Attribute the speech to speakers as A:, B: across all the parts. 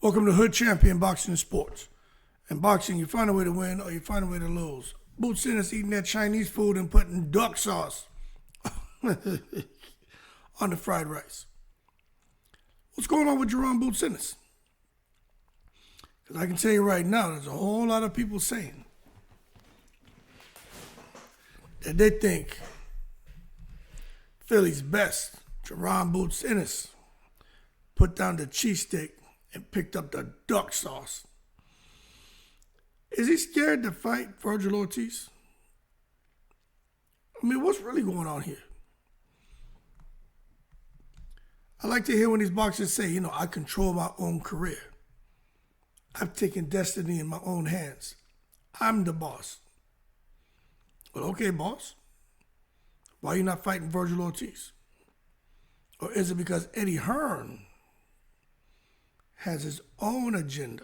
A: Welcome to Hood Champion Boxing and Sports. In boxing, you find a way to win or you find a way to lose. Boots Ennis eating that Chinese food and putting duck sauce on the fried rice. What's going on with Jaron Boots Ennis? Because I can tell you right now, there's a whole lot of people saying that they think Philly's best, Jaron Boots Ennis, put down the cheesesteak and picked up the duck sauce. Is he scared to fight Virgil Ortiz? I mean, what's really going on here? I like to hear when these boxers say, I control my own career. I've taken destiny in my own hands. I'm the boss. Well, okay, boss. Why are you not fighting Virgil Ortiz? Or is it because Eddie Hearn has his own agenda,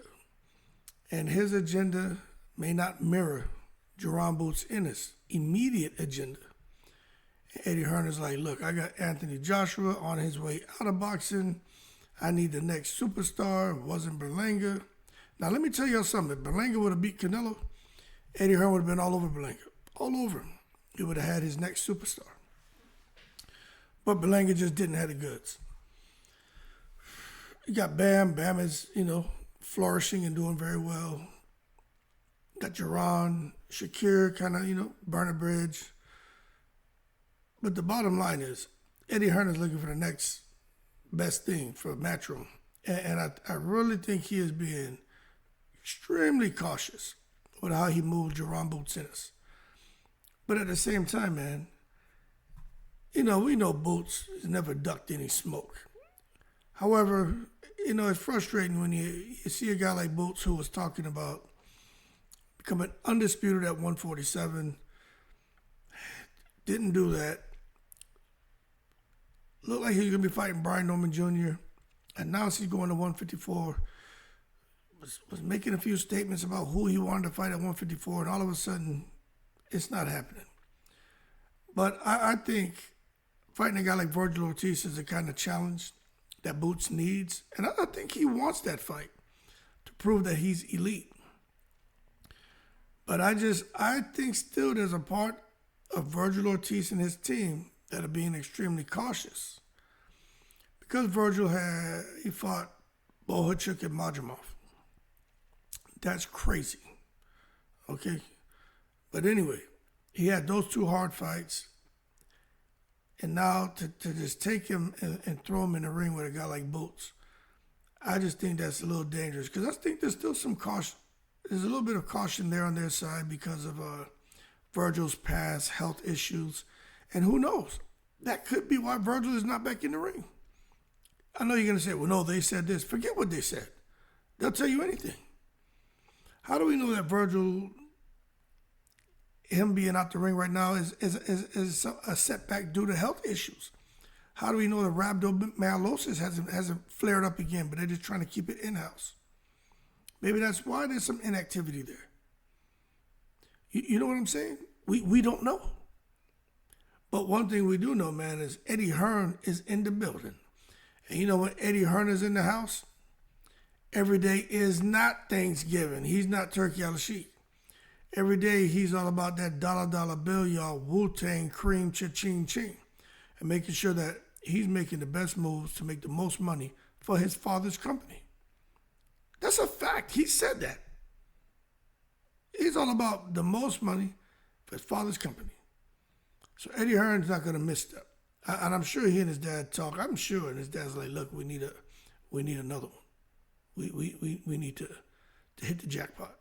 A: and his agenda may not mirror Jaron Boots Ennis' immediate agenda? Eddie Hearn is like, look, I got Anthony Joshua on his way out of boxing. I need the next superstar. It wasn't Berlanga. Now, let me tell y'all something. If Berlanga would have beat Canelo, Eddie Hearn would have been all over Berlanga. All over him. He would have had his next superstar. But Berlanga just didn't have the goods. You got Bam. Bam is, flourishing and doing very well. Got Jaron, Shakir, kind of, burn a bridge. But the bottom line is, Eddie Hearn is looking for the next best thing for Matchroom. And I really think he is being extremely cautious with how he moved Jaron Boots Ennis. But at the same time, man, we know Boots has never ducked any smoke. However, it's frustrating when you see a guy like Boots who was talking about becoming undisputed at 147, didn't do that, looked like he was going to be fighting Brian Norman Jr., announced he's going to 154, was making a few statements about who he wanted to fight at 154, and all of a sudden, it's not happening. But I think fighting a guy like Virgil Ortiz is the kind of challenge that Boots needs, and I think he wants that fight to prove that he's elite. But I think still there's a part of Virgil Ortiz and his team that are being extremely cautious. Because Virgil he fought Bohachuk and Majimov. That's crazy. Okay? But anyway, he had those two hard fights. And now to just take him and throw him in the ring with a guy like Boots, I just think that's a little dangerous. Because I think there's still some caution. There's a little bit of caution there on their side because of Virgil's past health issues. And who knows? That could be why Virgil is not back in the ring. I know you're going to say, well, no, they said this. Forget what they said. They'll tell you anything. How do we know that Virgil, him being out the ring right now, is a setback due to health issues? How do we know that rhabdomyolysis hasn't flared up again, but they're just trying to keep it in-house? Maybe that's why there's some inactivity there. You know what I'm saying? We don't know. But one thing we do know, man, is Eddie Hearn is in the building. And when Eddie Hearn is in the house, every day is not Thanksgiving. He's not turkey a la sheep. Every day he's all about that dollar bill, y'all, Wu-Tang, cream, cha-ching, ching. And making sure that he's making the best moves to make the most money for his father's company. That's a fact. He said that. He's all about the most money for his father's company. So Eddie Hearn's not going to miss that. And I'm sure he and his dad talk. I'm sure, and his dad's like, look, we need another one. We need to hit the jackpot.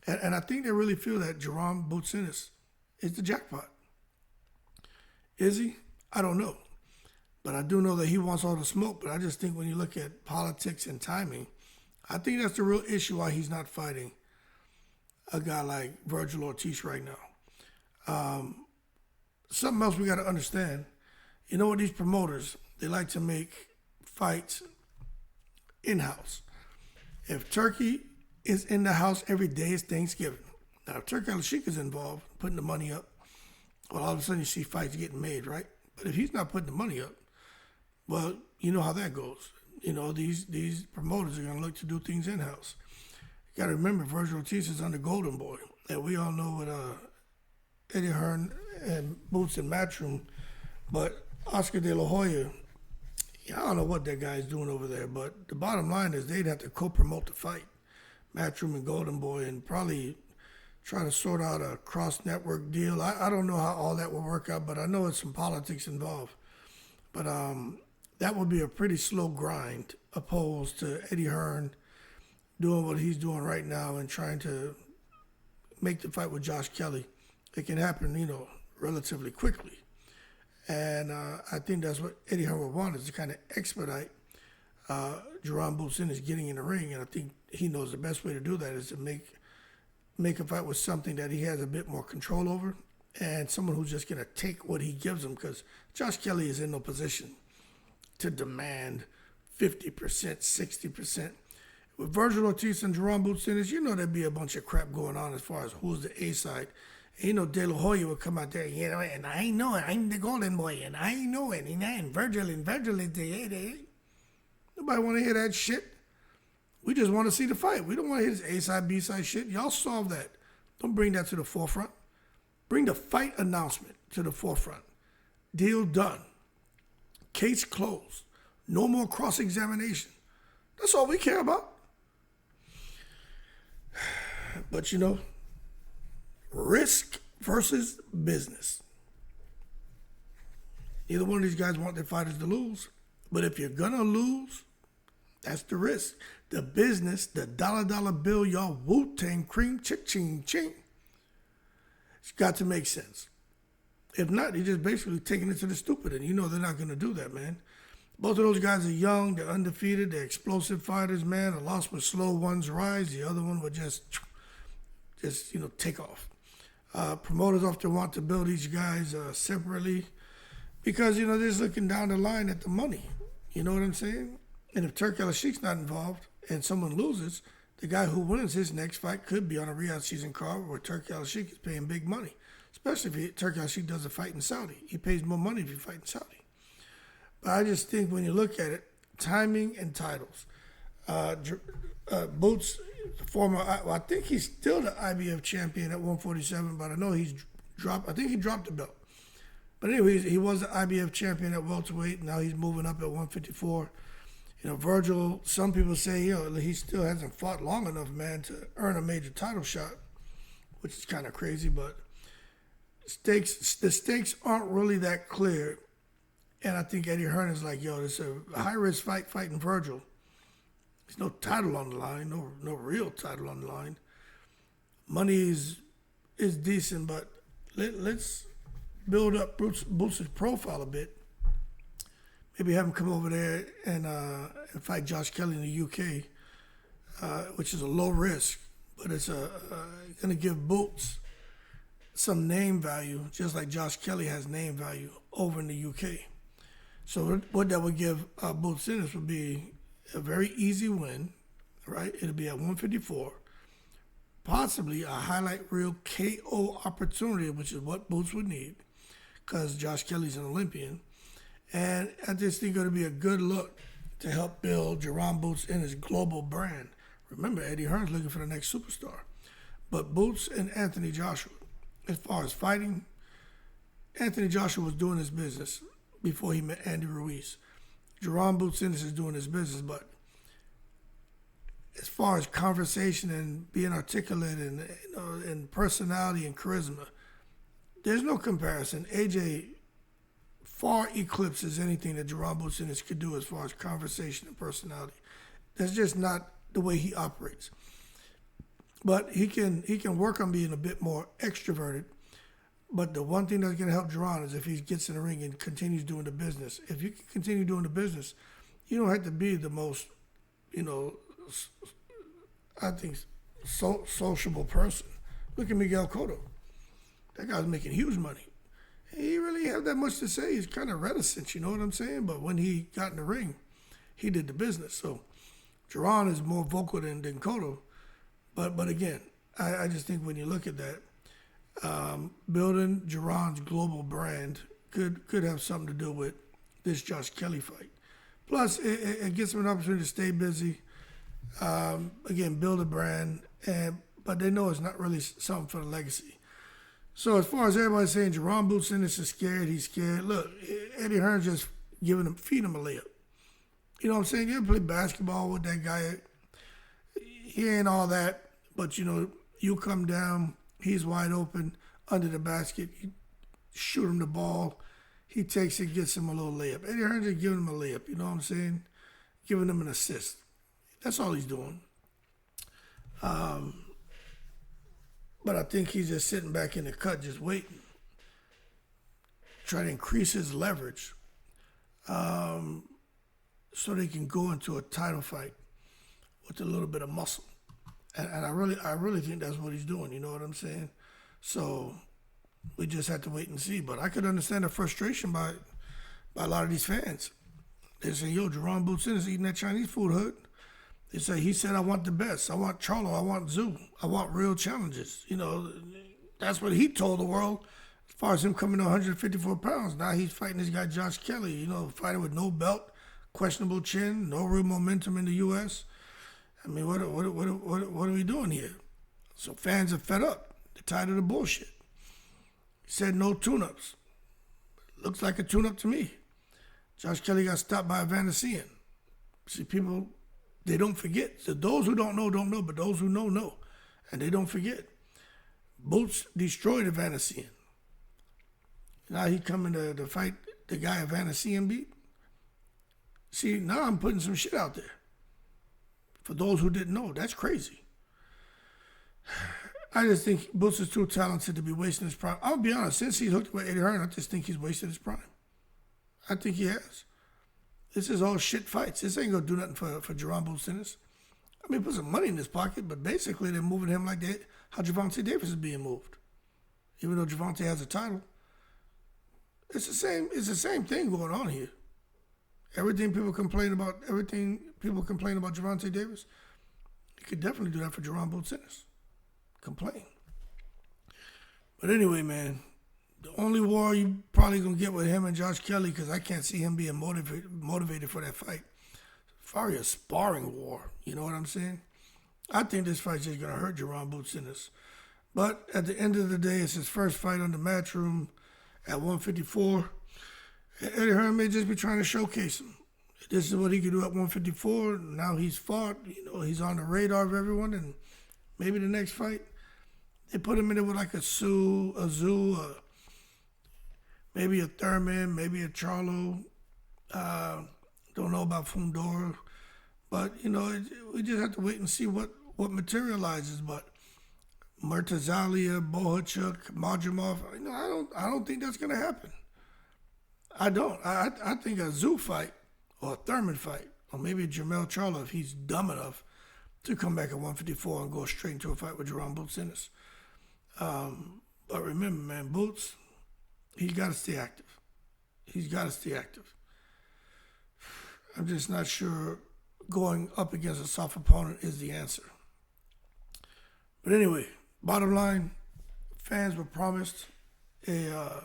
A: And I think they really feel that Jaron Boots Ennis is the jackpot. Is he? I don't know. But I do know that he wants all the smoke. But I just think when you look at politics and timing, I think that's the real issue why he's not fighting a guy like Virgil Ortiz right now. Something else we got to understand. You know what, these promoters, they like to make fights in-house. If Turkey is in the house every day, it's Thanksgiving. Now, if Turkey Al-Sheikh is involved, putting the money up, well, all of a sudden you see fights getting made, right? But if he's not putting the money up, well, you know how that goes. these promoters are gonna look to do things in house. You gotta remember, Virgil Ortiz is under Golden Boy, and we all know what Eddie Hearn and Boots and Matchroom, but Oscar De La Hoya, I don't know what that guy's doing over there, but the bottom line is they'd have to co-promote the fight, Matchroom and Golden Boy, and probably try to sort out a cross-network deal. I don't know how all that will work out, but I know it's some politics involved. But that would be a pretty slow grind opposed to Eddie Hearn doing what he's doing right now and trying to make the fight with Josh Kelly. It can happen, relatively quickly. And I think that's what Eddie Hearn would want, is to kind of expedite Jaron Boots Ennis getting in the ring. And I think he knows the best way to do that is to make a fight with something that he has a bit more control over, and someone who's just going to take what he gives him, because Josh Kelly is in no position to demand 50%, 60%. With Virgil Ortiz and Jaron Boots Ennis, there'd be a bunch of crap going on as far as who's the A side. And De La Hoya would come out there, and I know it, I'm the Golden Boy, and I know it, and Virgil is the A. Nobody want to hear that shit. We just want to see the fight. We don't want to hear this A-side, B-side shit. Y'all solve that. Don't bring that to the forefront. Bring the fight announcement to the forefront. Deal done. Case closed. No more cross-examination. That's all we care about. But risk versus business. Neither one of these guys want their fighters to lose. But if you're going to lose, that's the risk. The business, the dollar bill, y'all Wu-Tang cream, ching, ching. It's got to make sense. If not, you're just basically taking it to the stupid, and they're not going to do that, man. Both of those guys are young, they're undefeated, they're explosive fighters, man. A loss would slow one's rise, the other one would just take off. Promoters often want to build these guys separately because, they're just looking down the line at the money. You know what I'm saying? And if Turk El-Sheikh's not involved and someone loses, the guy who wins his next fight could be on a Riyadh season card where Turk El-Sheikh is paying big money, especially if Turk El-Sheikh does a fight in Saudi. He pays more money if you fight in Saudi. But I just think when you look at it, timing and titles. Boots, I think he's still the IBF champion at 147, but I know I think he dropped the belt. But anyway, he was the IBF champion at welterweight. Now he's moving up at 154. Virgil, some people say, he still hasn't fought long enough, man, to earn a major title shot, which is kind of crazy, but the stakes aren't really that clear. And I think Eddie Hearn is like, this is a high-risk fight fighting Virgil. There's no title on the line, no real title on the line. Money is decent, but let's build up Boots' profile a bit. Maybe have him come over there and fight Josh Kelly in the UK, which is a low risk, but it's going to give Boots some name value, just like Josh Kelly has name value over in the UK. So what that would give Boots Ennis would be a very easy win, right? It'll be at 154, possibly a highlight reel KO opportunity, which is what Boots would need, because Josh Kelly's an Olympian. And I just think it'll be a good look to help build Jaron Boots Ennis' global brand. Remember, Eddie Hearn's looking for the next superstar. But Boots and Anthony Joshua, as far as fighting, Anthony Joshua was doing his business before he met Andy Ruiz. Jaron Boots Ennis is doing his business, but as far as conversation and being articulate and personality and charisma, there's no comparison. AJ far eclipses anything that Jaron Boots Ennis could do as far as conversation and personality. That's just not the way he operates. But he can work on being a bit more extroverted. But the one thing that's going to help Jaron is if he gets in the ring and continues doing the business. If you can continue doing the business, you don't have to be the most, I think, sociable person. Look at Miguel Cotto. That guy's making huge money. He really have that much to say. He's kind of reticent, you know what I'm saying? But when he got in the ring, he did the business. So Jaron is more vocal than Cotto. But again, I just think when you look at that, building Jaron's global brand could have something to do with this Josh Kelly fight. Plus, it gives them an opportunity to stay busy. Again, build a brand, but they know it's not really something for the legacy. So as far as everybody saying Jaron Boots Ennis is scared, he's scared. Look, Eddie Hearn just feeding him a layup. You know what I'm saying? You ever play basketball with that guy? He ain't all that, but you come down, he's wide open under the basket. You shoot him the ball, he takes it, gets him a little layup. Eddie Hearn's just giving him a layup. You know what I'm saying? Giving him an assist. That's all he's doing. But I think he's just sitting back in the cut, just waiting, trying to increase his leverage, so they can go into a title fight with a little bit of muscle. And I really think that's what he's doing. You know what I'm saying? So we just have to wait and see. But I could understand the frustration by a lot of these fans. They say, "Yo, Jaron Boots Ennis eating that Chinese food, hood." They say, he said, "I want the best. I want Charlo. I want Zoo. I want real challenges." That's what he told the world as far as him coming to 154 pounds. Now he's fighting this guy, Josh Kelly, fighting with no belt, questionable chin, no real momentum in the U.S. I mean, what are we doing here? So fans are fed up. They're tired of the bullshit. He said no tune-ups. Looks like a tune-up to me. Josh Kelly got stopped by a Vanessian. See, people, they don't forget. So those who don't know, but those who know. And they don't forget. Boots destroyed a Vanessian. Now he coming to fight the guy a Vanessian beat. See, now I'm putting some shit out there. For those who didn't know, that's crazy. I just think Boots is too talented to be wasting his prime. I'll be honest, since he's hooked with Eddie Hearn, I just think he's wasted his prime. I think he has. This is all shit fights. This ain't gonna do nothing for Jaron Boots Ennis. I mean, put some money in his pocket, but basically they're moving him like how Gervonta Davis is being moved. Even though Gervonta has a title. It's the same thing going on here. Everything people complain about Gervonta Davis, you could definitely do that for Jaron Boots Ennis. Complain. But anyway, man, the only war you probably gonna get with him and Josh Kelly, because I can't see him being motivated for that fight. Probably a sparring war. You know what I'm saying? I think this fight's just gonna hurt Jaron Boots Ennis. But at the end of the day, it's his first fight on the Matchroom at 154. Eddie Hearn may just be trying to showcase him. This is what he could do at 154. Now he's fought. He's on the radar of everyone. And maybe the next fight, they put him in there with like a Zoo, maybe a Thurman, maybe a Charlo. Don't know about Fundora. But, we just have to wait and see what materializes. But Murtazalia, Bohachuk, Majumov, I don't think that's going to happen. I don't. I think a Zoo fight or a Thurman fight, or maybe a Jermell Charlo, if he's dumb enough to come back at 154 and go straight into a fight with Jaron Boots Ennis. But remember, man, Boots, he's got to stay active. I'm just not sure going up against a soft opponent is the answer. But anyway, bottom line, fans were promised a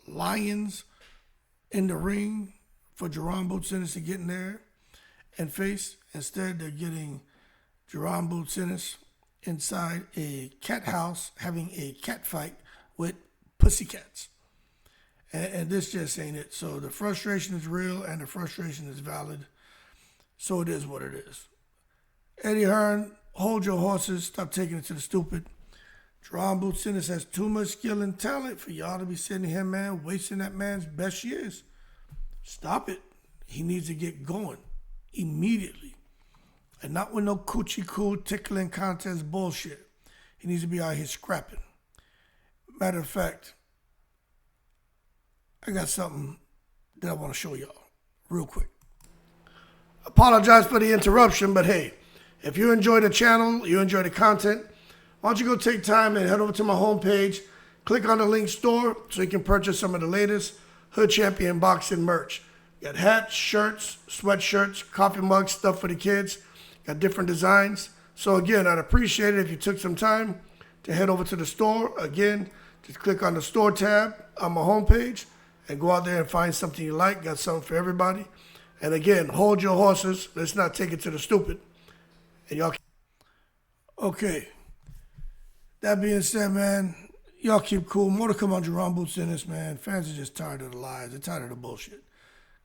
A: lions in the ring for Jaron Boots Ennis to get in there and face. Instead, they're getting Jaron Boots Ennis inside a cat house having a cat fight with pussycats. And this just ain't it. So the frustration is real and the frustration is valid. So it is what it is. Eddie Hearn, hold your horses. Stop taking it to the stupid. Jaron Boots Ennis has too much skill and talent for y'all to be sitting here, man, wasting that man's best years. Stop it. He needs to get going immediately. And not with no coochie coo tickling contest bullshit. He needs to be out here scrapping. Matter of fact, I got something that I want to show y'all real quick. Apologize for the interruption, but hey, if you enjoy the channel, you enjoy the content, why don't you go take time and head over to my homepage, click on the link store so you can purchase some of the latest Hood Champion boxing merch. Got hats, shirts, sweatshirts, coffee mugs, stuff for the kids. Got different designs. So again, I'd appreciate it if you took some time to head over to the store. Again, just click on the store tab on my homepage and go out there and find something you like. Got something for everybody. And again, hold your horses. Let's not take it to the stupid. And y'all. Okay. That being said, man, y'all keep cool. More to come on Jaron Boots Ennis, man. Fans are just tired of the lies. They're tired of the bullshit.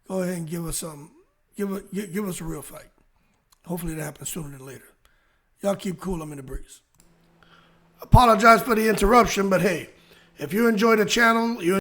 A: Go ahead and give us something. Give us a real fight. Hopefully that happens sooner than later. Y'all keep cool. I'm in the breeze. Apologize for the interruption, but hey, if you enjoy the channel, you